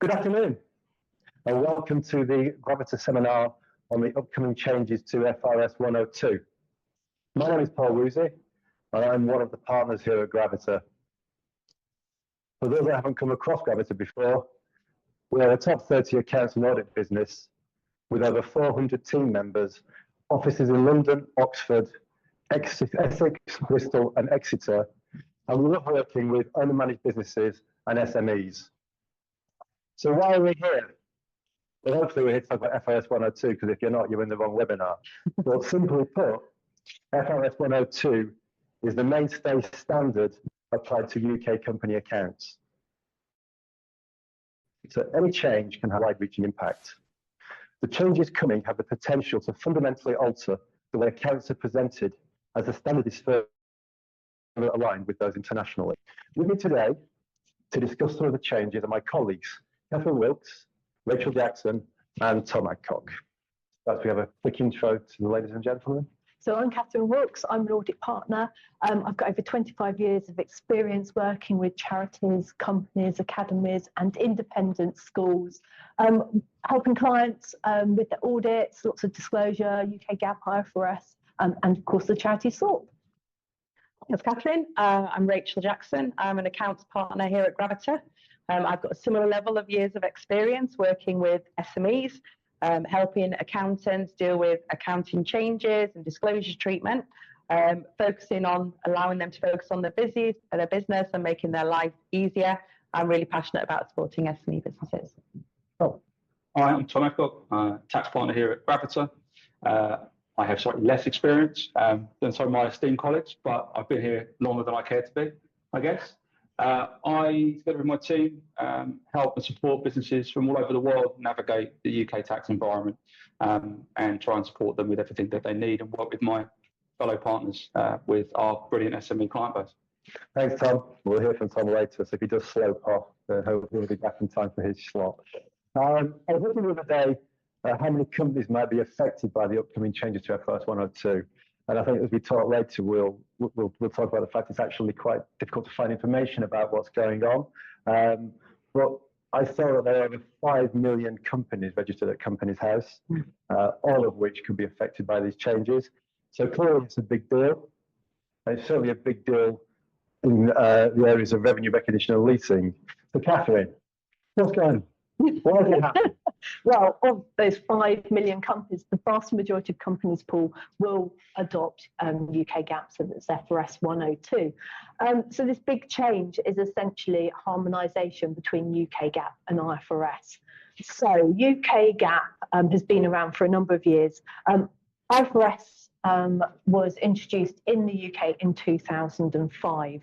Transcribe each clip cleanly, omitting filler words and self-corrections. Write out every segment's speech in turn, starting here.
Good afternoon, and welcome to the Gravita seminar on the upcoming changes to FRS 102. My name is Paul Woosey, and I'm one of the partners here at Gravita. For those that haven't come across Gravita before, we are a top 30 accounts and audit business with over 400 team members, offices in London, Oxford, Essex, Bristol, and Exeter, and we love working with owner-managed businesses and SMEs. So why are we here? Well, hopefully we're here to talk about FRS 102, because if you're not, you're in the wrong webinar. Well, simply put, FRS 102 is the mainstay standard applied to UK company accounts. So any change can have wide-reaching impact. The changes coming have the potential to fundamentally alter the way accounts are presented, as the standard is further aligned with those internationally. With me today to discuss some of the changes are my colleagues, Katherine Wilkes, Rachel Jackson, and Tom Adcock. Perhaps we have a quick intro to the ladies and gentlemen. So I'm Katherine Wilkes, I'm an audit partner. I've got over 25 years of experience working with charities, companies, academies and independent schools, helping clients with their audits, lots of disclosure, UK GAAP, IFRS, and of course the charity SORP. Thanks, Katherine. I'm Rachel Jackson. I'm an accounts partner here at Gravita. I've got a similar level of years of experience working with SMEs, helping accountants deal with accounting changes and disclosure treatment, focusing on allowing them to focus on their business and making their life easier. I'm really passionate about supporting SME businesses. Oh. Hi, I'm Tom Adcock, tax partner here at Gravita. I have slightly less experience than some of my esteemed colleagues, but I've been here longer than I care to be, I guess. I, together with my team, help and support businesses from all over the world navigate the UK tax environment and try and support them with everything that they need and work with my fellow partners with our brilliant SME client base. Thanks, Tom. We'll hear from Tom later, so if he does slope off, hopefully he'll be back in time for his slot. I was looking the other day how many companies might be affected by the upcoming changes to FRS 102. And I think as we talk later, we'll talk about the fact it's actually quite difficult to find information about what's going on. But I saw that there are over 5 million companies registered at Companies House, all of which could be affected by these changes. So clearly it's a big deal. It's certainly a big deal in the areas of revenue recognition and leasing. So Katherine, what's going on? Why did it happen? Well, of those 5 million companies, the vast majority of companies, Paul, will adopt UK GAAP, so that's FRS 102. So this big change is essentially harmonisation between UK GAAP and IFRS. So UK GAAP has been around for a number of years. IFRS was introduced in the UK in 2005.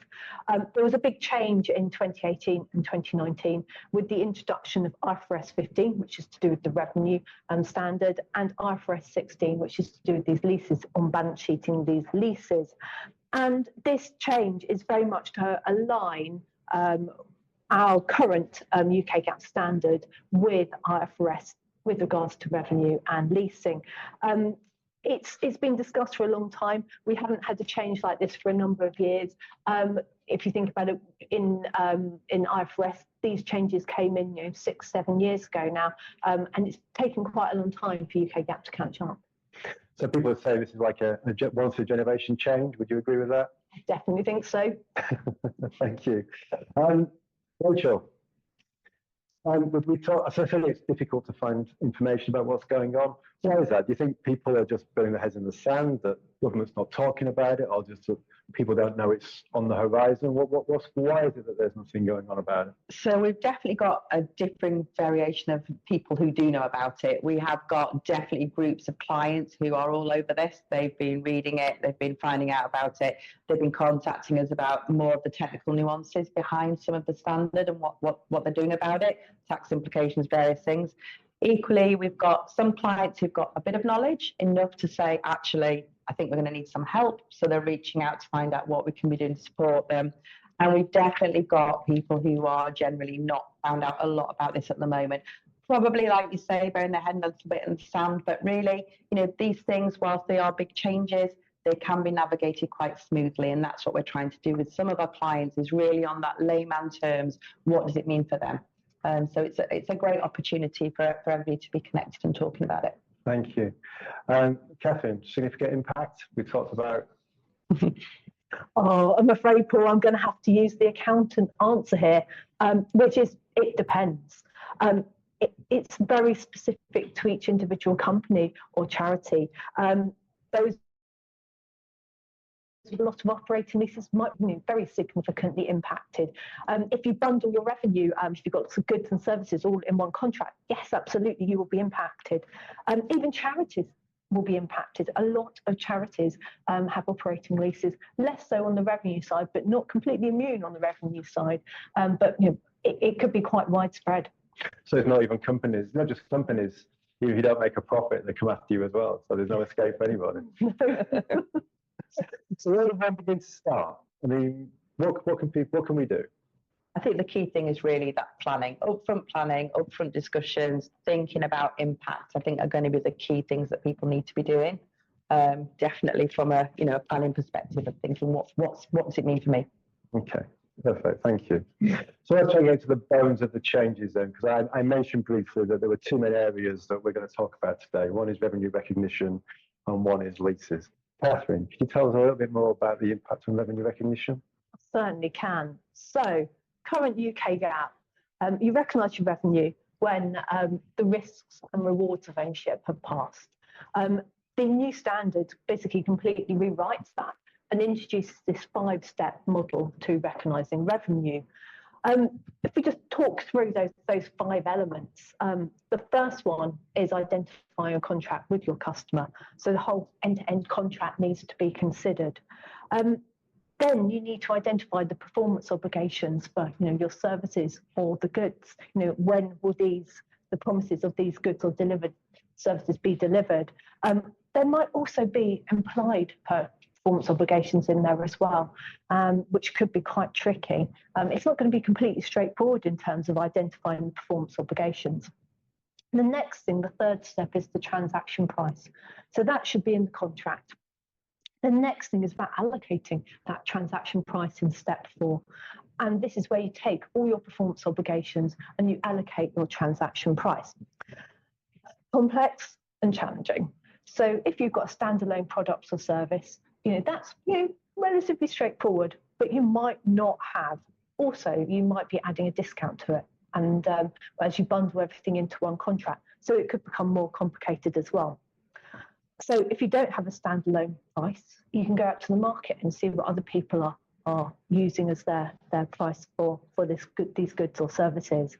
There was a big change in 2018 and 2019 with the introduction of IFRS 15, which is to do with the revenue standard, and IFRS 16, which is to do with these leases, on balance sheeting these leases. And this change is very much to align our current UK GAAP standard with IFRS with regards to revenue and leasing. It's been discussed for a long time. We haven't had a change like this for a number of years. If you think about it, in IFRS, these changes came in 6-7 years ago now, and it's taken quite a long time for UK GAAP to catch up. So people would say this is like a once a generation change. Would you agree with that? I definitely think so. Thank you. Rachel, we talk, so I feel it's difficult to find information about what's going on. Why is that? Do you think people are just burying their heads in the sand, that government's not talking about it, or just that people don't know it's on the horizon? Why is it that there's nothing going on about it? So we've definitely got a different variation of people who do know about it. We have got definitely groups of clients who are all over this. They've been reading it, they've been finding out about it, they've been contacting us about more of the technical nuances behind some of the standard and what they're doing about it, tax implications, various things. Equally, we've got some clients who've got a bit of knowledge, enough to say, actually, I think we're going to need some help. So they're reaching out to find out what we can be doing to support them. And we've definitely got people who are generally not found out a lot about this at the moment. Probably, like you say, burying their head a little bit in the sand. But really, these things, whilst they are big changes, they can be navigated quite smoothly. And that's what we're trying to do with some of our clients, is really on that layman terms, what does it mean for them? So it's a great opportunity for everybody to be connected and talking about it. Thank you. Katherine, significant impact. We talked about. Oh, I'm afraid, Paul, I'm going to have to use the accountant answer here, which is it depends. It's very specific to each individual company or charity. Those with a lot of operating leases might be very significantly impacted. If you bundle your revenue, if you've got lots of goods and services all in one contract, yes, absolutely, you will be impacted. Even charities will be impacted. A lot of charities have operating leases, less so on the revenue side, but not completely immune on the revenue side. But it could be quite widespread. So it's not even companies, not just companies. If you don't make a profit, they come after you as well. So there's no escape for anybody. So where do we begin to start? I mean, what can we do? I think the key thing is really that planning, upfront discussions, thinking about impact, I think are going to be the key things that people need to be doing. Definitely from a planning perspective of thinking what does it mean for me? Okay, perfect, thank you. So let's try and get to the bones of the changes then, because I mentioned briefly that there were two main areas that we're going to talk about today. One is revenue recognition and one is leases. Katherine, can you tell us a little bit more about the impact on revenue recognition? Certainly can. So, current UK GAAP, you recognise your revenue when the risks and rewards of ownership have passed. The new standard basically completely rewrites that and introduces this 5-step model to recognising revenue. If we just talk through those 5 elements, the first one is identifying a contract with your customer. So the whole end-to-end contract needs to be considered. Then you need to identify the performance obligations for your services or the goods. When will the promises of these goods or delivered services be delivered? There might also be implied performance obligations in there as well, which could be quite tricky. It's not going to be completely straightforward in terms of identifying the performance obligations. The next thing, the third step, is the transaction price. So that should be in the contract. The next thing is about allocating that transaction price in step 4. And this is where you take all your performance obligations and you allocate your transaction price. Complex and challenging. So if you've got a standalone product or service, that's relatively straightforward, but you might not have. Also, you might be adding a discount to it. And as you bundle everything into one contract, so it could become more complicated as well. So if you don't have a standalone price, you can go out to the market and see what other people are using as their price for these goods or services.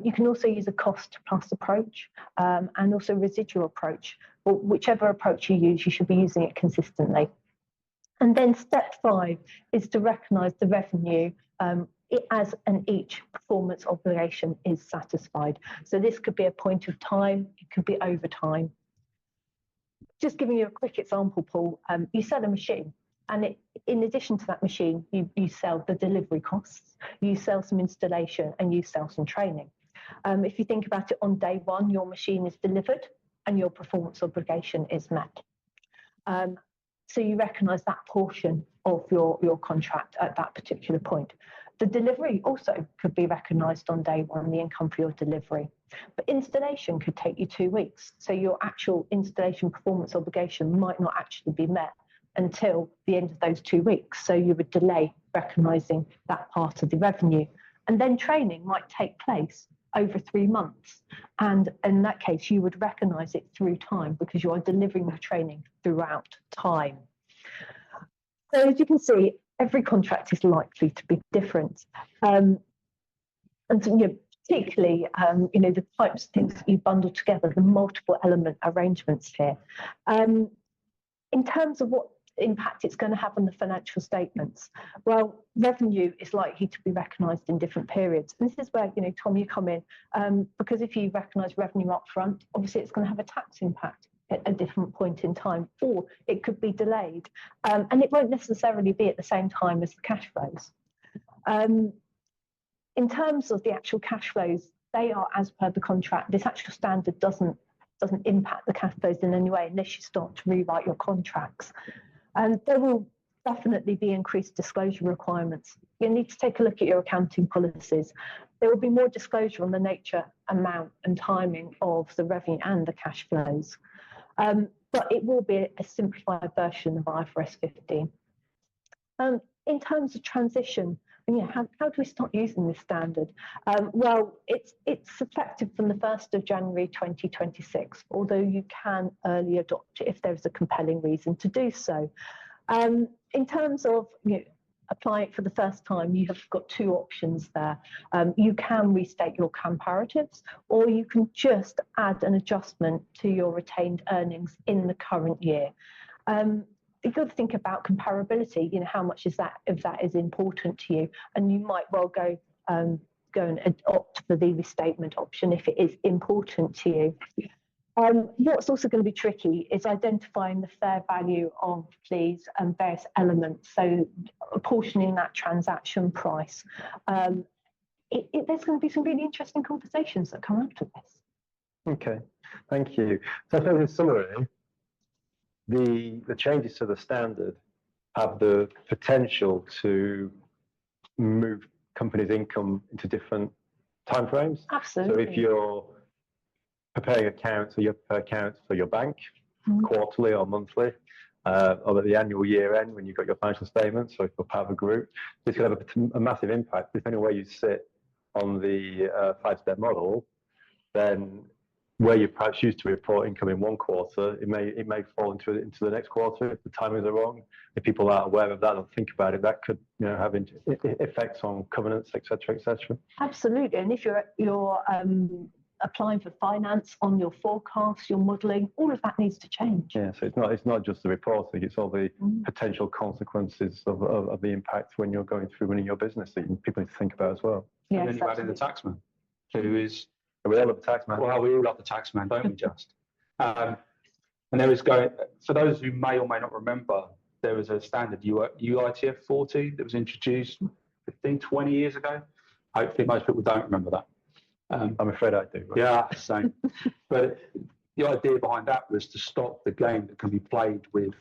You can also use a cost plus approach and also residual approach. Or whichever approach you use, you should be using it consistently. And then step 5 is to recognise the revenue as and each performance obligation is satisfied. So this could be a point of time, it could be over time. Just giving you a quick example, Paul, you sell a machine, and in addition to that machine, you sell the delivery costs, you sell some installation, and you sell some training. If you think about it, on day 1, your machine is delivered and your performance obligation is met. So you recognise that portion of your contract at that particular point. The delivery also could be recognised on day 1, the income for your delivery. But installation could take you 2 weeks. So your actual installation performance obligation might not actually be met until the end of those 2 weeks. So you would delay recognising that part of the revenue. And then training might take place over 3 months. And in that case, you would recognise it through time because you are delivering the training throughout time. So as you can see, every contract is likely to be different. And so, particularly, the types of things that you bundle together, the multiple element arrangements here. In terms of what impact it's going to have on the financial statements, well, revenue is likely to be recognised in different periods. And this is where, Tom, you come in, because if you recognise revenue up front, obviously it's going to have a tax impact at a different point in time, or it could be delayed. And it won't necessarily be at the same time as the cash flows. In terms of the actual cash flows, they are as per the contract. This actual standard doesn't impact the cash flows in any way unless you start to rewrite your contracts. And there will definitely be increased disclosure requirements. You need to take a look at your accounting policies. There will be more disclosure on the nature, amount and timing of the revenue and the cash flows. But it will be a simplified version of IFRS 15. In terms of transition, how do we start using this standard? Well, it's effective from the 1st of January 2026, although you can early adopt it if there's a compelling reason to do so. In terms of applying it for the first time, you have got two options there. You can restate your comparatives, or you can just add an adjustment to your retained earnings in the current year. You've got to think about comparability, how much is that, if that is important to you, and you might well go and opt for the restatement option if it is important to you. What's also going to be tricky is identifying the fair value of these various elements, so apportioning that transaction price. There's going to be some really interesting conversations that come out of this. Okay, thank you. So I think in summary, the changes to the standard have the potential to move companies' income into different timeframes. Absolutely. So if you're preparing accounts, or you prepare accounts for your bank, quarterly or monthly, or at the annual year end when you've got your financial statements, or if you're part of a group, this could have a massive impact. Depending on where you sit on the 5-step model, then where you perhaps used to report income in one quarter, it may fall into the next quarter if the timings are wrong. If people aren't aware of that or think about it, that could have effects on covenants, etc., etc. Absolutely, and if you're applying for finance on your forecast, your modelling, all of that needs to change. Yeah, so it's not just the reporting; it's all the potential consequences of the impact when you're going through running your business that people need to think about as well. Yes, and then you add in the taxman, who is. We all love the taxman. Well, we all love the taxman, don't we? Just. And there is for those who may or may not remember, there was a standard UITF 40 that was introduced 15, 20 years ago. Hopefully, most people don't remember that. I'm afraid I do. Right? Yeah, same. But the idea behind that was to stop the game that can be played with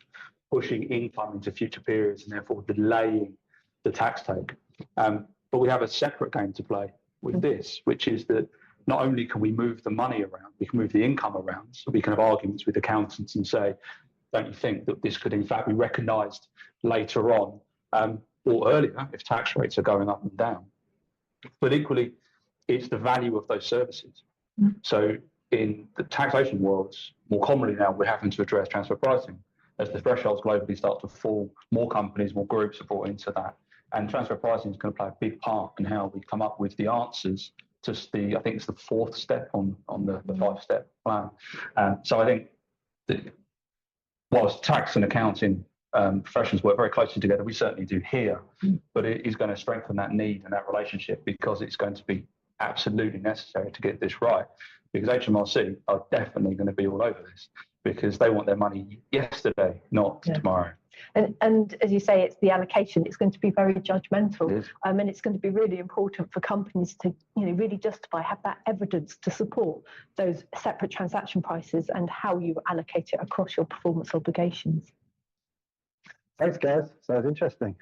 pushing income into future periods and therefore delaying the tax take. But we have a separate game to play with this, which is that not only can we move the money around, we can move the income around. So we can have arguments with accountants and say, don't you think that this could in fact be recognised later on or earlier if tax rates are going up and down? But equally, it's the value of those services. So in the taxation worlds, more commonly now, we're having to address transfer pricing. As the thresholds globally start to fall, more companies, more groups are brought into that. And transfer pricing is going to play a big part in how we come up with the answers to I think it's the 4th step on the 5-step plan. So I think that whilst tax and accounting professions work very closely together, we certainly do here, but it is going to strengthen that need and that relationship because it's going to be absolutely necessary to get this right. Because HMRC are definitely going to be all over this because they want their money yesterday, not tomorrow. And as you say, it's the allocation. It's going to be very judgmental, and it's going to be really important for companies to, really justify, have that evidence to support those separate transaction prices and how you allocate it across your performance obligations. Thanks, guys. Sounds interesting.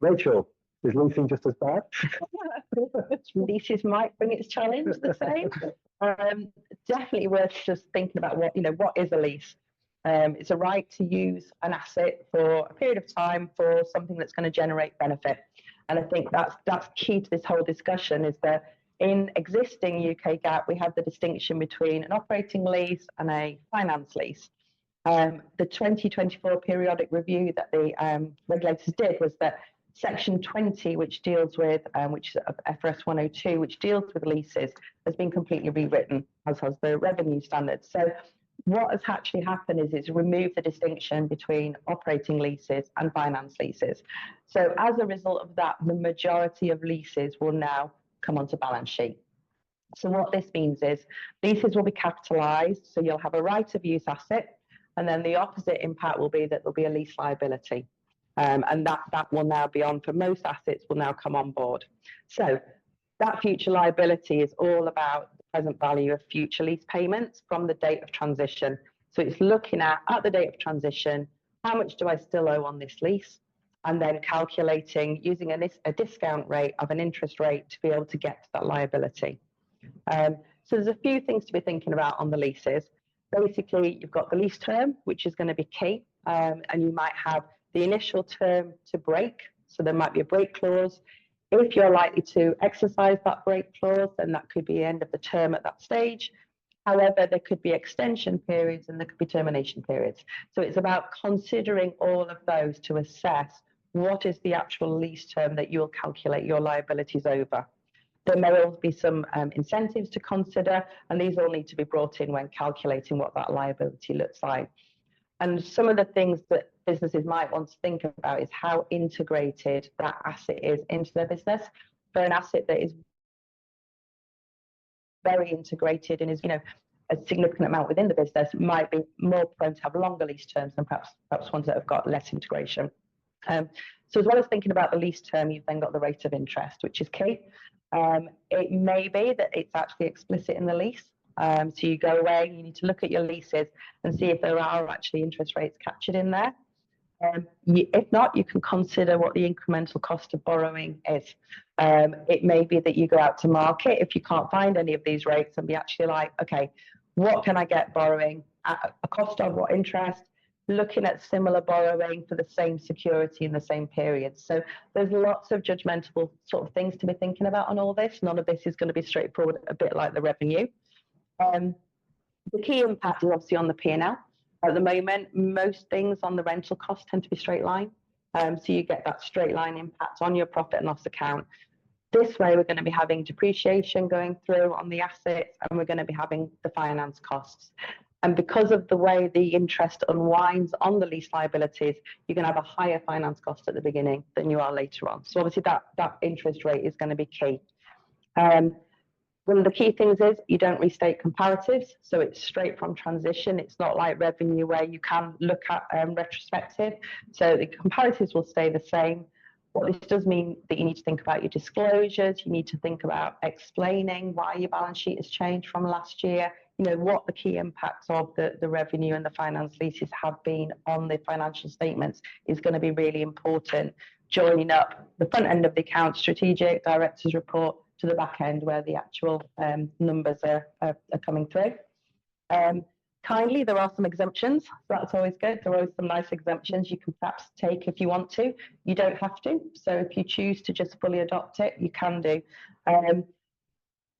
Rachel, is leasing just as bad? Leases might bring its challenge the same. Definitely worth just thinking about what is a lease. It's a right to use an asset for a period of time for something that's going to generate benefit. And I think that's key to this whole discussion is that in existing UK GAAP, we have the distinction between an operating lease and a finance lease. The 2024 periodic review that the regulators did was that Section 20, which deals with, which is FRS 102, which deals with leases, has been completely rewritten, as has the revenue standards. So what has actually happened is it's removed the distinction between operating leases and finance leases. So as a result of that, the majority of leases will now come onto balance sheet. So what this means is leases will be capitalised, so you'll have a right of use asset, and then the opposite impact will be that there'll be a lease liability. And that will now be on for most assets will now come on board. So that future liability is all about the present value of future lease payments from the date of transition. So it's looking at the date of transition, how much do I still owe on this lease? And then calculating using a discount rate of an interest rate to be able to get to that liability. So there's a few things to be thinking about on the leases. Basically, you've got the lease term, which is going to be key, and you might have the initial term to break. So there might be a break clause. If you're likely to exercise that break clause, then that could be the end of the term at that stage. However, there could be extension periods and there could be termination periods. So it's about considering all of those to assess what is the actual lease term that you'll calculate your liabilities over. There may also be some incentives to consider, and these all need to be brought in when calculating what that liability looks like. And some of the things that businesses might want to think about is how integrated that asset is into their business. For an asset that is very integrated and is, a significant amount within the business, might be more prone to have longer lease terms than perhaps ones that have got less integration. So as well as thinking about the lease term, you've then got the rate of interest, which is key. It may be that it's actually explicit in the lease. So you go away, you need to look at your leases and see if there are actually interest rates captured in there. If not, you can consider what the incremental cost of borrowing is. It may be that you go out to market if you can't find any of these rates and be actually like, okay, what can I get borrowing at a cost of what interest? Looking at similar borrowing for the same security in the same period. So there's lots of judgmental sort of things to be thinking about on all this. None of this is going to be straightforward, a bit like the revenue. The key impact is obviously on the P&L. At the moment, most things on the rental cost tend to be straight line. So you get that straight line impact on your profit and loss account. This way, we're going to be having depreciation going through on the assets, and we're going to be having the finance costs. And because of the way the interest unwinds on the lease liabilities, you're going to have a higher finance cost at the beginning than you are later on. So obviously that interest rate is going to be key. One of the key things is you don't restate comparatives. So it's straight from transition. It's not like revenue where you can look at retrospective. So the comparatives will stay the same. What this does mean that you need to think about your disclosures. You need to think about explaining why your balance sheet has changed from last year. What the key impacts of the revenue and the finance leases have been on the financial statements is going to be really important. Joining up the front end of the account, strategic, director's report, to the back end where the actual numbers are coming through. Kindly, there are some exemptions. So that's always good. There are always some nice exemptions you can perhaps take if you want to. You don't have to. So if you choose to just fully adopt it, you can do.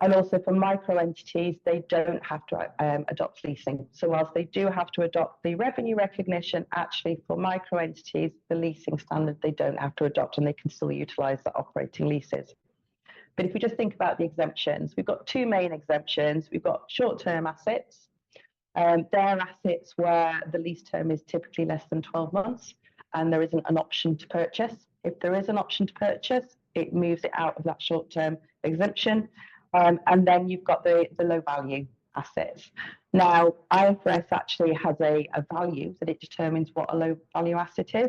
And also for micro entities, they don't have to adopt leasing. So whilst they do have to adopt the revenue recognition, actually for micro entities, the leasing standard, they don't have to adopt and they can still utilise the operating leases. But if we just think about the exemptions, we've got two main exemptions. We've got short-term assets. They're assets where the lease term is typically less than 12 months and there isn't an option to purchase. If there is an option to purchase, it moves it out of that short-term exemption. And then you've got the low value assets. Now, IFRS actually has a value that it determines what a low value asset is.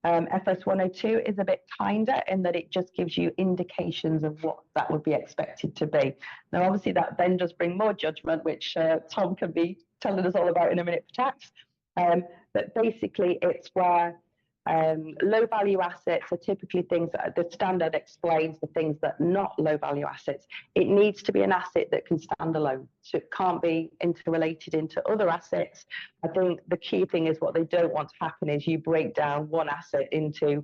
FRS 102 is a bit kinder in that it just gives you indications of what that would be expected to be. Now, obviously, that then does bring more judgment, which Tom can be telling us all about in a minute for tax. But basically, it's where low value assets are typically things that the standard explains the things that are not low value assets. It needs to be an asset that can stand alone. So it can't be interrelated into other assets. I think the key thing is what they don't want to happen is you break down one asset into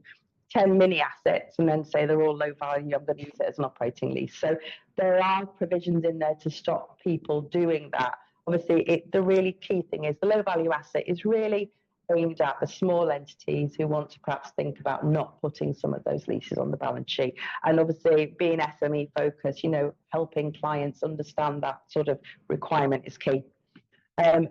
10 mini assets and then say they're all low value. I'm going to use it as an operating lease. So there are provisions in there to stop people doing that. Obviously, the really key thing is the low value asset is really aimed at the small entities who want to perhaps think about not putting some of those leases on the balance sheet. And obviously being SME focused, helping clients understand that sort of requirement is key.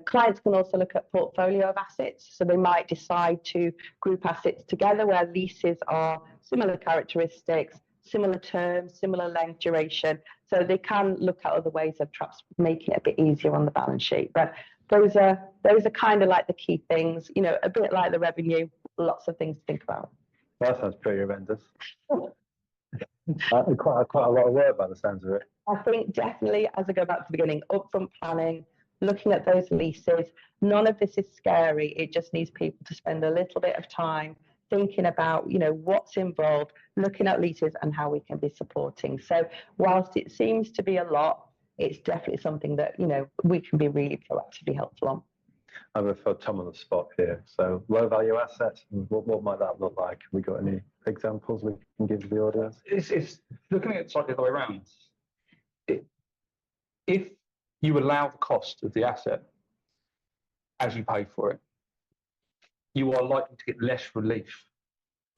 Clients can also look at portfolio of assets. So they might decide to group assets together where leases are similar characteristics, similar terms, similar length, duration. So they can look at other ways of perhaps making it a bit easier on the balance sheet. But those are kind of like the key things, a bit like the revenue, lots of things to think about. That sounds pretty horrendous. Quite a lot of work by the sounds of it. I think definitely, as I go back to the beginning, upfront planning, looking at those leases. None of this is scary. It just needs people to spend a little bit of time thinking about, what's involved, looking at leases and how we can be supporting. So whilst it seems to be a lot, it's definitely something that, we can be really proactively helpful on. I'm going to throw Tom on the spot here. So low value assets, what might that look like? Have we got any examples we can give the audience? It's looking at it slightly the other way around. If you allow the cost of the asset as you pay for it, you are likely to get less relief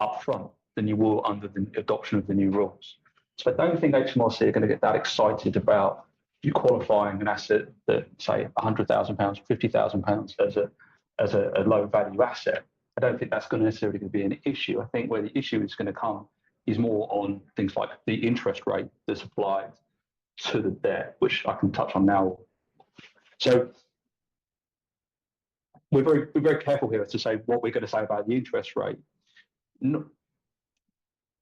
up front than you will under the adoption of the new rules. So I don't think HMRC are going to get that excited about you qualifying an asset that, say, £100,000, £50,000 as a low value asset. I don't think that's going to necessarily be an issue. I think where the issue is going to come is more on things like the interest rate that's applied to the debt, which I can touch on now. So we're very careful here to say what we're going to say about the interest rate.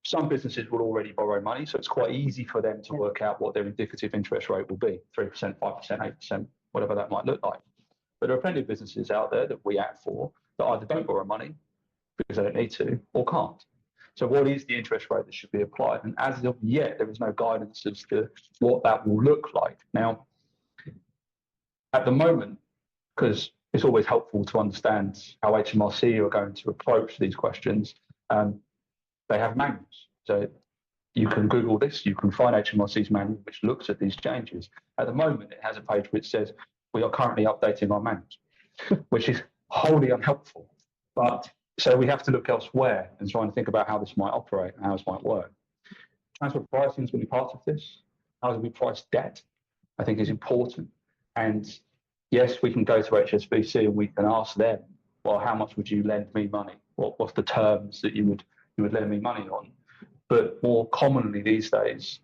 Some businesses will already borrow money, so it's quite easy for them to work out what their indicative interest rate will be, 3%, 5%, 8%, whatever that might look like. But there are plenty of businesses out there that we act for that either don't borrow money because they don't need to or can't. So what is the interest rate that should be applied? And as of yet, there is no guidance as to what that will look like. Now, at the moment, because it's always helpful to understand how HMRC are going to approach these questions, they have manuals. So you can Google this, you can find HMRC's manual, which looks at these changes. At the moment, it has a page which says, we are currently updating our manuals, which is wholly unhelpful. But so we have to look elsewhere and try and think about how this might operate and how this might work. Transfer pricing is going to be part of this. How do we price debt? I think is important. And yes, we can go to HSBC and we can ask them, well, how much would you lend me money? What's the terms that you would lend me money on? But more commonly these days,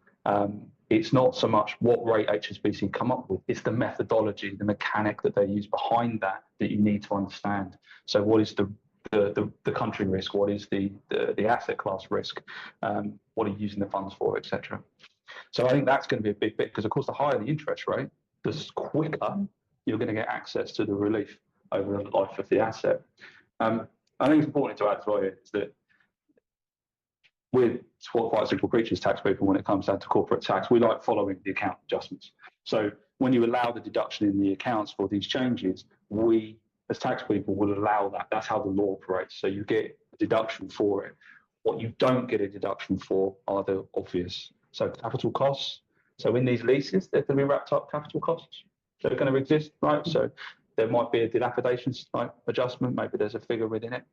it's not so much what rate HSBC come up with, it's the methodology, the mechanic that they use behind that you need to understand. So what is the country risk? What is the asset class risk? What are you using the funds for, etc. So I think that's going to be a big bit, because of course the higher the interest rate, the quicker you're going to get access to the relief over the life of the asset. I think it's important to add as well is that we're quite simple creatures, tax people, when it comes down to corporate tax. We like following the account adjustments. So when you allow the deduction in the accounts for these changes, we as tax people will allow that. That's how the law operates. So you get a deduction for it. What you don't get a deduction for are the obvious. So capital costs. So in these leases, they're going to be wrapped up capital costs. They're going to exist, right? So there might be a dilapidations type adjustment. Maybe there's a figure within it.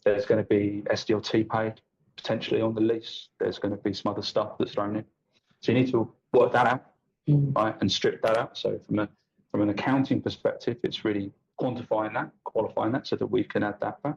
There's going to be SDLT paid potentially on the lease. There's going to be some other stuff that's thrown in. So you need to work that out, right, and strip that out. So from an accounting perspective, it's really quantifying that, qualifying that, so that we can add that back.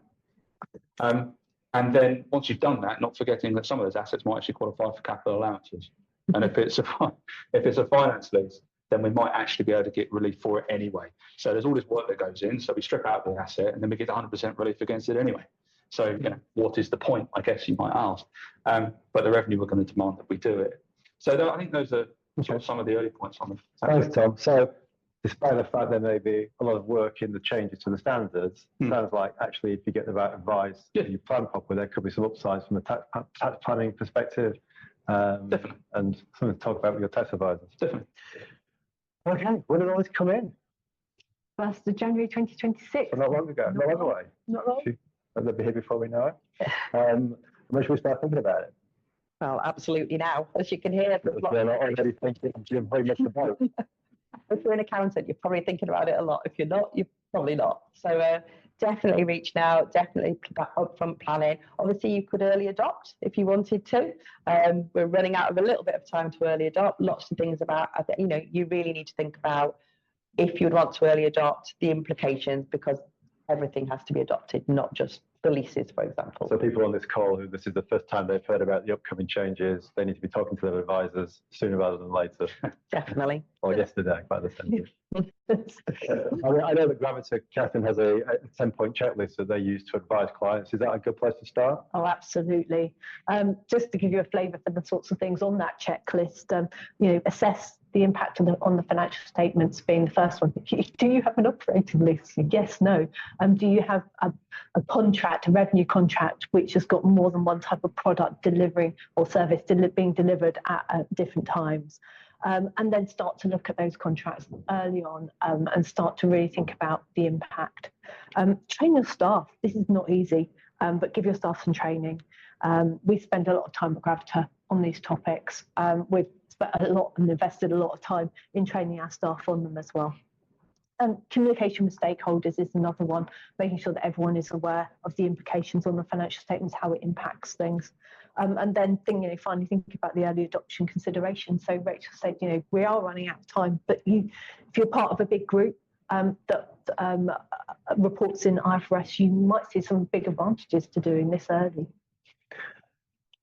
And then once you've done that, not forgetting that some of those assets might actually qualify for capital allowances. And if it's a finance lease, then we might actually be able to get relief for it anyway. So there's all this work that goes in. So we strip out the asset and then we get 100% relief against it anyway. So, what is the point, I guess you might ask. But the revenue we're going to demand that we do it. So I think those are sort of some of the early points on the. Thanks, Tom. So despite the fact there may be a lot of work in the changes to the standards, sounds like actually if you get the right advice and you plan properly, there could be some upsides from a tax planning perspective. Definitely. And something to talk about with your tax advisors. Definitely. Okay, when did all this come in? 1st of January 2026. So not long ago, not long away. Not long. They'll be here before we know it. When should we start thinking about it? Well, absolutely now. As you can hear, there's lots They're not already thinking, Jim, very much about it. If you're an accountant, you're probably thinking about it a lot. If you're not, you're probably not. So definitely reach now, definitely upfront planning. Obviously, you could early adopt if you wanted to. We're running out of a little bit of time to early adopt. Lots of things about, you really need to think about if you'd want to early adopt, the implications, because everything has to be adopted, not just the leases, for example. So people on this call who this is the first time they've heard about the upcoming changes, they need to be talking to their advisors sooner rather than later. Definitely. Or yesterday, by the same. I know that Gravita, Katherine, has a 10-point checklist that they use to advise clients. Is that a good place to start? Oh, absolutely. Just to give you a flavour for the sorts of things on that checklist, assess the impact on the financial statements being the first one. Do you have an operating lease? Yes, no. Do you have a contract, a revenue contract, which has got more than one type of product delivering or service being delivered at different times? And then start to look at those contracts early on and start to really think about the impact. Train your staff. This is not easy, but give your staff some training. We spend a lot of time at Gravita on these topics. We've spent a lot and invested a lot of time in training our staff on them as well. Communication with stakeholders is another one, making sure that everyone is aware of the implications on the financial statements, how it impacts things. And then finally thinking about the early adoption consideration. So Rachel said, we are running out of time, but if you're part of a big group that reports in IFRS, you might see some big advantages to doing this early.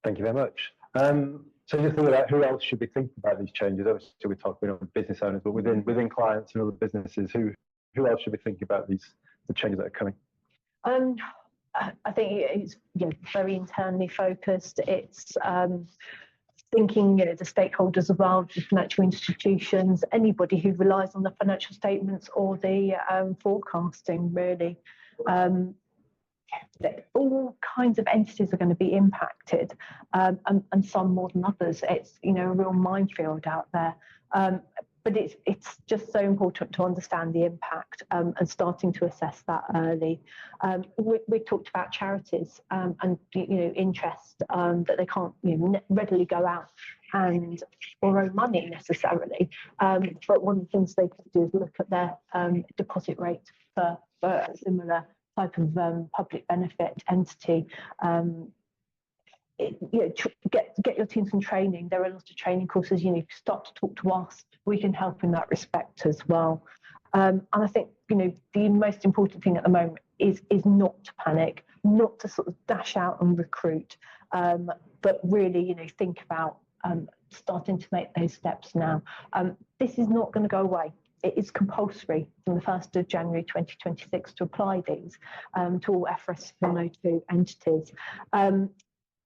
Thank you very much. So just think about who else should be thinking about these changes. Obviously, we're talking about business owners, but within clients and other businesses, who else should be thinking about the changes that are coming? I think it's very internally focused. It's thinking, the stakeholders of our financial institutions, anybody who relies on the financial statements or the forecasting, really. All kinds of entities are going to be impacted, and some more than others. It's a real minefield out there. But it's just so important to understand the impact and starting to assess that early. We talked about charities and interest that they can't readily go out and borrow money necessarily. But one of the things they could do is look at their deposit rate for a similar type of public benefit entity. Get your team some training. There are lots of training courses. Start to talk to us. We can help in that respect as well. And I think the most important thing at the moment is not to panic, not to sort of dash out and recruit, but really think about starting to make those steps now. This is not going to go away. It is compulsory from the 1st of January 2026 to apply these to all FRS 102 entities.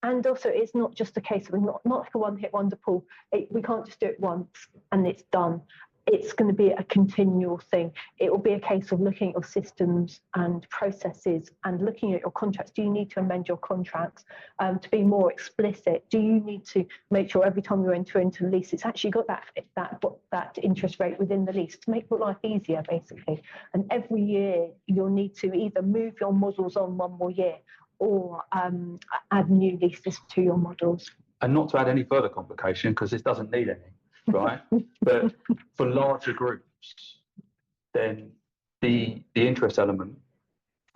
And also, it's not just a case of not like a one-hit wonder, Paul. We can't just do it once and it's done. It's going to be a continual thing. It will be a case of looking at your systems and processes and looking at your contracts. Do you need to amend your contracts to be more explicit? Do you need to make sure every time you enter into a lease, it's actually got that interest rate within the lease to make your life easier, basically? And every year, you'll need to either move your models on one more year or add new leases to your models. And not to add any further complication, because this doesn't need any, right? But for larger groups, then the interest element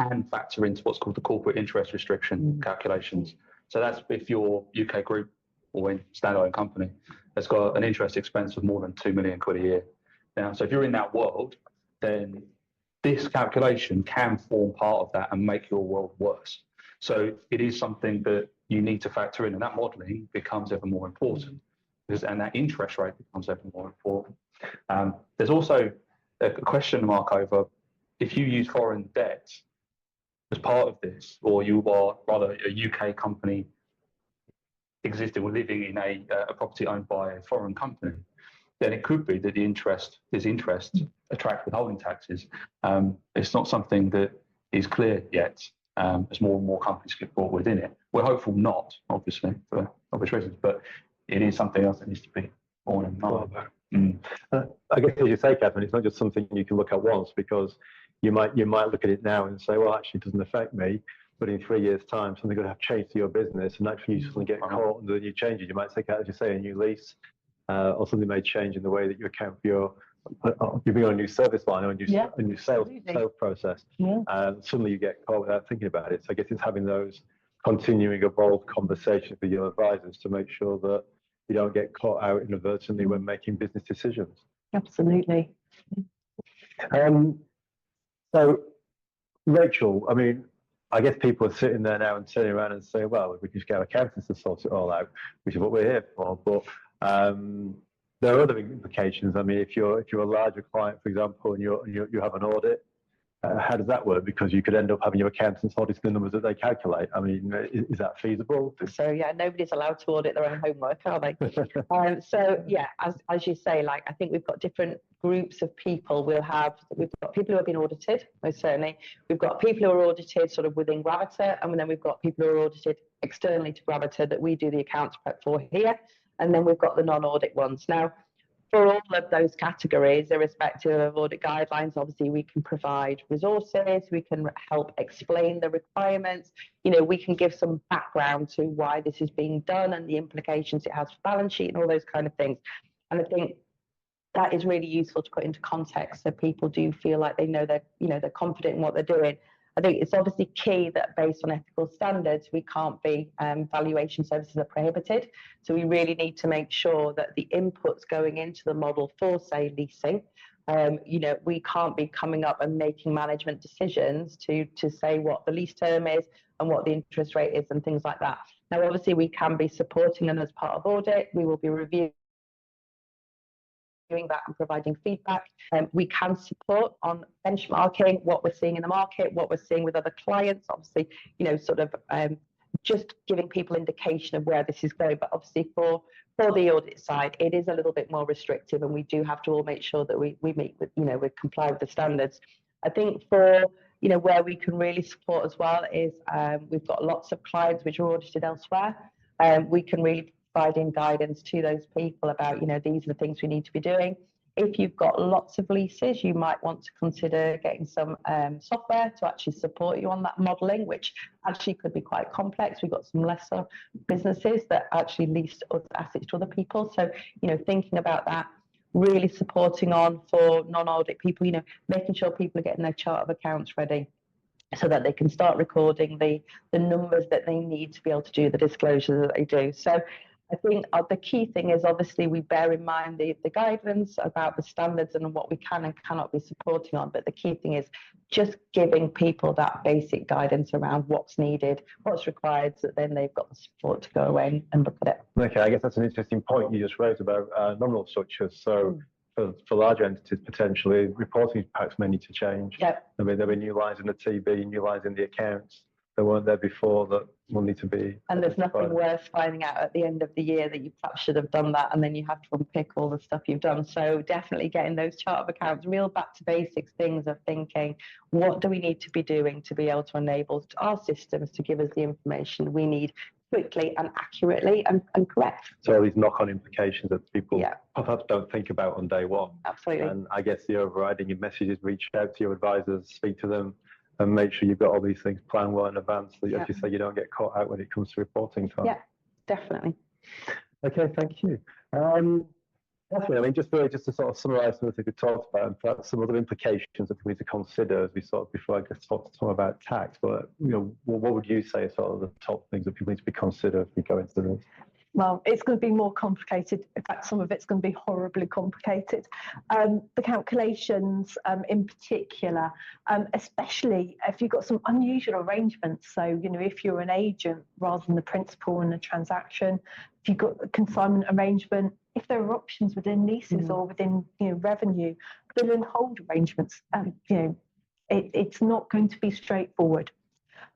can factor into what's called the corporate interest restriction calculations. So that's if your UK group or in standalone company has got an interest expense of more than £2 million a year. Now, so if you're in that world, then this calculation can form part of that and make your world worse. So it is something that you need to factor in, and that modelling becomes ever more important, and that interest rate becomes ever more important. There's also a question mark over if you use foreign debt as part of this, or you are rather a UK company existing or living in a property owned by a foreign company, then it could be that this interest attracts withholding taxes. It's not something that is clear yet. As more and more companies get brought within it. We're hopeful not, obviously, for obvious reasons, but it is something else that needs to be borne in mind. I guess, as you say, Katherine, it's not just something you can look at once, because you might look at it now and say, well, actually, it doesn't affect me. But in 3 years' time, something could have changed to your business, and actually, you suddenly get caught under the new changes. You might take out, as you say, a new lease, or something may change in the way that you account for your. You're being on a new service line or a new sales process. Suddenly you get caught without thinking about it. So I guess it's having those continuing evolved conversations with your advisors to make sure that you don't get caught out inadvertently when making business decisions. Absolutely. So, Rachel, I mean, I guess people are sitting there now and turning around and saying, well, we can just get our accountants to sort it all out, which is what we're here for. But there are other implications. I mean, if you're a larger client, for example, and you have an audit, how does that work? Because you could end up having your accountants auditing the numbers that they calculate. I mean, is that feasible? So yeah, nobody's allowed to audit their own homework, are they? So yeah, as you say, like I think we've got different groups of people. We've got people who have been audited, most certainly. We've got people who are audited sort of within Gravita, and then we've got people who are audited externally to Gravita that we do the accounts prep for here, and then we've got the non-audit ones. Now, for all of those categories, irrespective of audit guidelines, obviously we can provide resources, we can help explain the requirements, we can give some background to why this is being done and the implications it has for balance sheet and all those kind of things. And I think that is really useful to put into context so people do feel like they know they're confident in what they're doing. I think it's obviously key that based on ethical standards, we can't be valuation services are prohibited. So we really need to make sure that the inputs going into the model for, say, leasing, we can't be coming up and making management decisions to say what the lease term is and what the interest rate is and things like that. Now, obviously, we can be supporting them as part of audit. We will be reviewing that and providing feedback. We can support on benchmarking what we're seeing in the market, what we're seeing with other clients, obviously, just giving people indication of where this is going. But obviously for the audit side, it is a little bit more restrictive, and we do have to all make sure that we meet with, we comply with the standards. I think for, where we can really support as well is we've got lots of clients which are audited elsewhere. We can really providing guidance to those people about, these are the things we need to be doing. If you've got lots of leases, you might want to consider getting some software to actually support you on that modelling, which actually could be quite complex. We've got some lesser businesses that actually lease assets to other people. So, thinking about that, really supporting on for non-audit people, making sure people are getting their chart of accounts ready so that they can start recording the numbers that they need to be able to do the disclosures that they do. So I think the key thing is obviously we bear in mind the guidance about the standards and what we can and cannot be supporting on. But the key thing is just giving people that basic guidance around what's needed, what's required, so that then they've got the support to go away and look at it. Okay, I guess that's an interesting point you just raised about nominal structures. So for larger entities, potentially, reporting packs may need to change. Yep. I mean, there'll be new lines in the TB, new lines in the accounts that weren't there before that will need to be. And there's nothing worse finding out at the end of the year that you perhaps should have done that, and then you have to unpick all the stuff you've done. So definitely getting those chart of accounts, real back to basics things of thinking, what do we need to be doing to be able to enable our systems to give us the information we need quickly and accurately and correct. So all these knock-on implications that people perhaps don't think about on day one. Absolutely. And I guess the overriding messages, reach out to your advisors, speak to them, and make sure you've got all these things planned well in advance, so as you say, you don't get caught out when it comes to reporting time. Yeah, definitely. Okay, thank you. Definitely, I mean, just to sort of summarise some of the things we talked about, and perhaps some other implications that we need to consider as we before I guess talk about tax. But what would you say are sort of the top things that people need to be considered as we go into this? Well, it's going to be more complicated. In fact, some of it's going to be horribly complicated. The calculations in particular, especially if you've got some unusual arrangements. So, if you're an agent rather than the principal in a transaction, if you've got a consignment arrangement, if there are options within leases or within revenue, bill and hold arrangements, it's not going to be straightforward.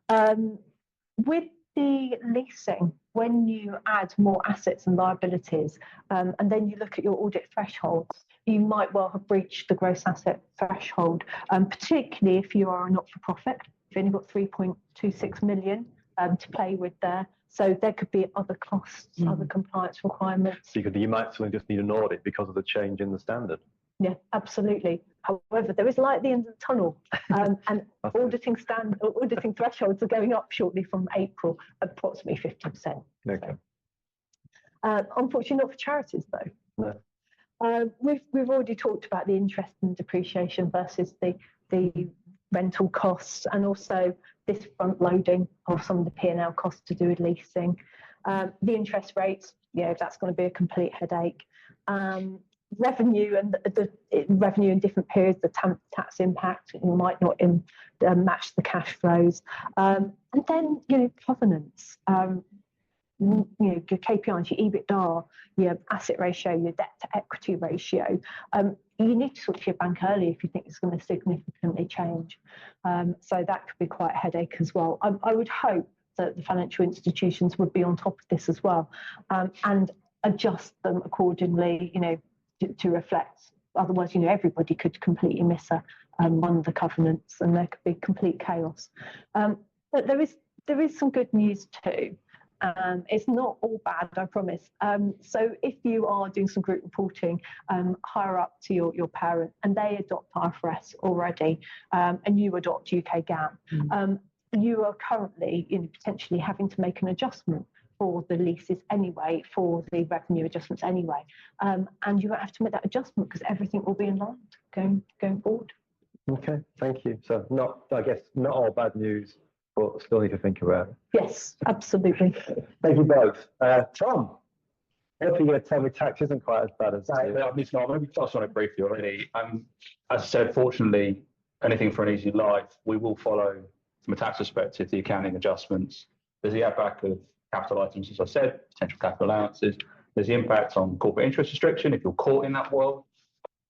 With the leasing, when you add more assets and liabilities, and then you look at your audit thresholds, you might well have breached the gross asset threshold, particularly if you are a not-for-profit. You've only got 3.26 million to play with there. So there could be other costs, other compliance requirements. So you might suddenly just need an audit because of the change in the standard. Yeah, absolutely. However, there is light at the end of the tunnel, and auditing thresholds are going up shortly from April, approximately 50%. Okay. So, unfortunately, not for charities though. No. We've already talked about the interest and depreciation versus the rental costs, and also this front loading of some of the P&L costs to do with leasing. The interest rates, that's going to be a complete headache. Revenue and the revenue in different periods, the tax impact might not match the cash flows, and then covenants. your KPIs, your EBITDA, your asset ratio, your debt to equity ratio, you need to talk to your bank early if you think it's going to significantly change. So that could be quite a headache as well. I would hope that the financial institutions would be on top of this as well, and adjust them accordingly, to reflect. Otherwise, everybody could completely miss one of the covenants, and there could be complete chaos. But there is some good news too. It's not all bad, I promise. So if you are doing some group reporting higher up to your parent and they adopt IFRS already, and you adopt UK GAAP, you are currently potentially having to make an adjustment for the leases anyway, for the revenue adjustments anyway. And you won't have to make that adjustment because everything will be in line going forward. Okay, thank you. So I guess not all bad news, but still need to think about it. Yes, absolutely. Thank you both. Tom, hopefully you're going to tell me tax isn't quite as bad as It's not. Maybe touched on it briefly already. As I said, fortunately, anything for an easy life, we will follow, from a tax perspective, the accounting adjustments. There's the add-back of capital items, as I said, potential capital allowances. There's the impact on corporate interest restriction if you're caught in that world.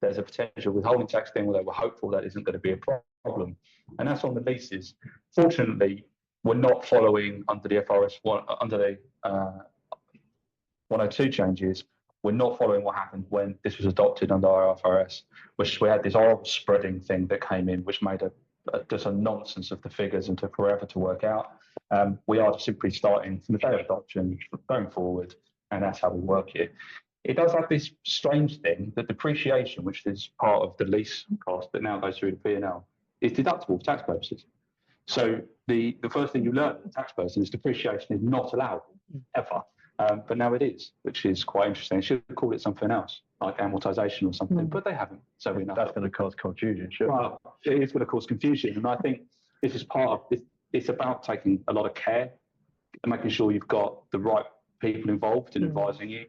There's a potential withholding tax thing, although we're hopeful that isn't going to be a problem. And that's on the leases. Fortunately, we're not following under the FRS under the 102 changes. We're not following what happened when this was adopted under IFRS, which we had this horrible spreading thing that came in, which made just a nonsense of the figures and took forever to work out. We are just simply starting from the day of adoption going forward, and that's how we work it. It does have this strange thing that depreciation, which is part of the lease cost that now goes through the P&L, is deductible for tax purposes. So the first thing you learn as a tax person is depreciation is not allowable ever, but now it is, which is quite interesting. They should have called it something else, like amortization or something, but they haven't. So we know that's going to cause confusion, sure. Well, it is going to cause confusion, and I think this is part of this. It's about taking a lot of care and making sure you've got the right people involved in advising you,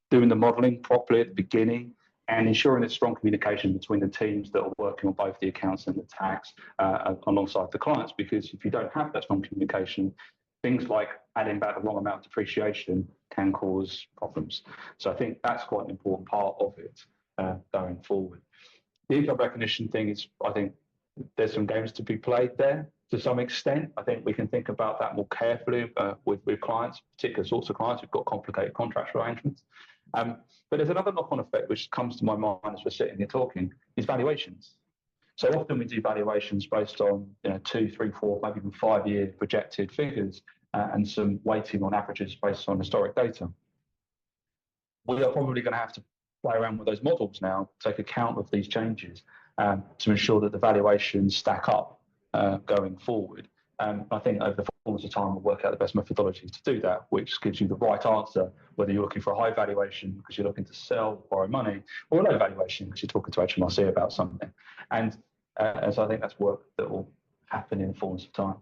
doing the modelling properly at the beginning, and ensuring there's strong communication between the teams that are working on both the accounts and the tax alongside the clients. Because if you don't have that strong communication, things like adding back the wrong amount of depreciation can cause problems. So I think that's quite an important part of it going forward. The income recognition thing is, I think there's some games to be played there to some extent. I think we can think about that more carefully with clients, particular sorts of clients who've got complicated contractual arrangements. But there's another knock-on effect which comes to my mind as we're sitting here talking, is valuations. So often we do valuations based on 2, 3, 4, maybe even 5-year projected figures and some weighting on averages based on historic data. We are probably going to have to play around with those models now, take account of these changes to ensure that the valuations stack up going forward. I think over the fullness of time, we'll work out the best methodology to do that, which gives you the right answer, whether you're looking for a high valuation because you're looking to sell, borrow money, or a low valuation because you're talking to HMRC about something. And so I think that's work that will happen in the fullness of time.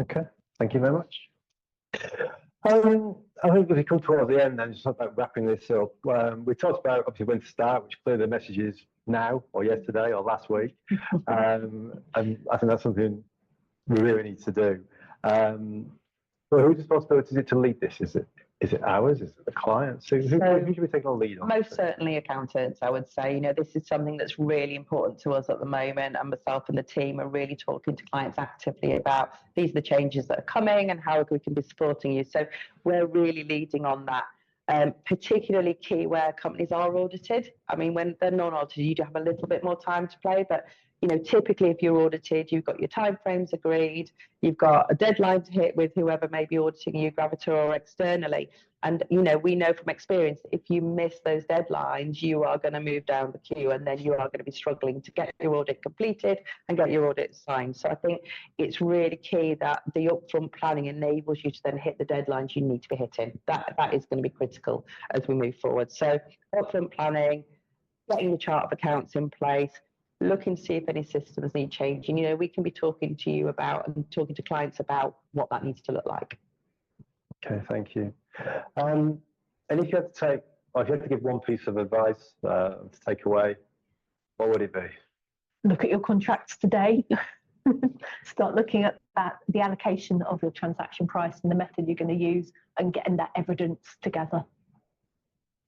Okay, thank you very much. I think we come towards the end then, just about wrapping this up. We talked about obviously when to start, which clearly the message is now or yesterday or last week. And I think that's something we really need to do. But whose responsibility is it to lead this? Is it ours? Is it the clients? Who should we take a lead on? Most certainly accountants, I would say. This is something that's really important to us at the moment, and myself and the team are really talking to clients actively about these are the changes that are coming and how we can be supporting you. So we're really leading on that. Particularly key where companies are audited. I mean, when they're non-audited, you do have a little bit more time to play, but typically if you're audited, you've got your timeframes agreed, you've got a deadline to hit with whoever may be auditing you, Gravita or externally. And, we know from experience, if you miss those deadlines, you are going to move down the queue, and then you are going to be struggling to get your audit completed and get your audit signed. So I think it's really key that the upfront planning enables you to then hit the deadlines you need to be hitting. That is going to be critical as we move forward. So upfront planning, getting the chart of accounts in place, looking to see if any systems need changing. We can be talking to you about and talking to clients about what that needs to look like. Okay, thank you. And if you had to give one piece of advice to take away, what would it be? Look at your contracts today. Start looking at that, the allocation of your transaction price and the method you're going to use, and getting that evidence together.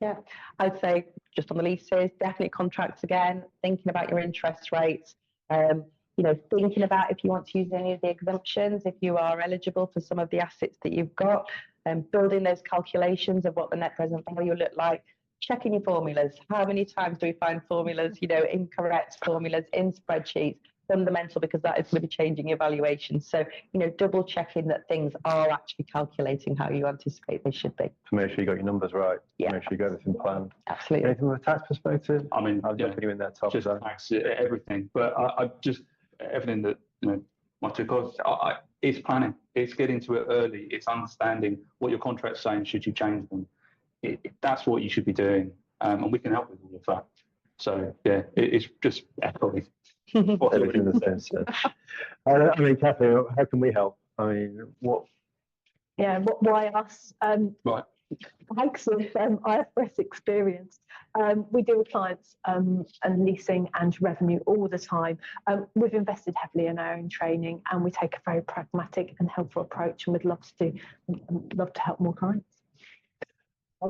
Yeah, I'd say just on the leases, definitely contracts again, thinking about your interest rates, thinking about if you want to use any of the exemptions, if you are eligible for some of the assets that you've got, and building those calculations of what the net present value look like, checking your formulas. How many times do we find formulas, incorrect formulas in spreadsheets? Fundamental, because that is going to be changing your valuation. So, double checking that things are actually calculating how you anticipate they should be. To make sure you got your numbers right. Yeah. Make sure you got everything planned. Absolutely. Anything from a tax perspective? I mean, I'm jumping you in there, Tom. just tax, everything. But I just, everything that, my two colleagues, it's planning. It's getting to it early. It's understanding what your contract's saying, should you change them. That's what you should be doing. And we can help with all of that. So, yeah, it's just echoing. Everything in the same sense. I mean, Katherine, how can we help? I mean, what? Yeah, why us? Right. Thanks of IFRS experience. We deal with clients and leasing and revenue all the time. We've invested heavily in our own training, and we take a very pragmatic and helpful approach, and we'd love to help more clients. I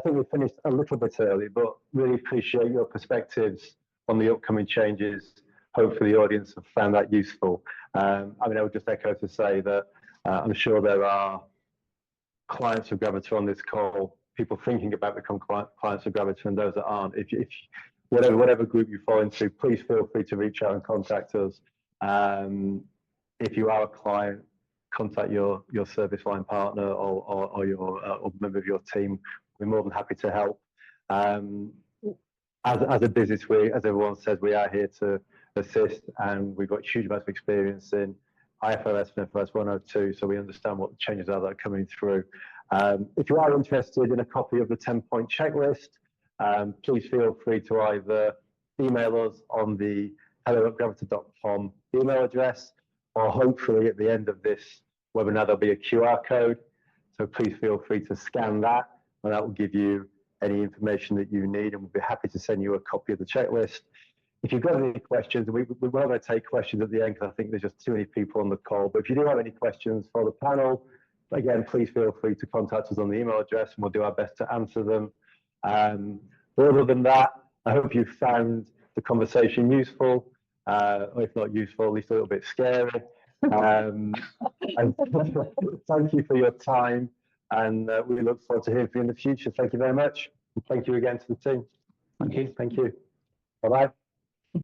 think we finished a little bit early, but really appreciate your perspectives on the upcoming changes. Hopefully the audience have found that useful. I would just echo to say that I'm sure there are clients of Gravita on this call, people thinking about becoming clients of Gravita, and those that aren't. If whatever group you fall into, please feel free to reach out and contact us. If you are a client, contact your service line partner or your member of your team. We're more than happy to help. As a business, as everyone says, we are here to assist, and we've got huge amounts of experience in IFRS and FRS 102, so we understand what the changes are that are coming through. If you are interested in a copy of the 10-point checklist, please feel free to either email us on the hello@gravita.com email address, or hopefully at the end of this webinar there'll be a QR code. So please feel free to scan that, and that will give you any information that you need, and we'll be happy to send you a copy of the checklist. If you've got any questions, we're going to take questions at the end, because I think there's just too many people on the call. But if you do have any questions for the panel, again, please feel free to contact us on the email address, and we'll do our best to answer them. But other than that, I hope you found the conversation useful, or if not useful, at least a little bit scary. And thank you for your time, and we look forward to hearing from you in the future. Thank you very much. And thank you again to the team. Thank you. Thank you. Bye-bye.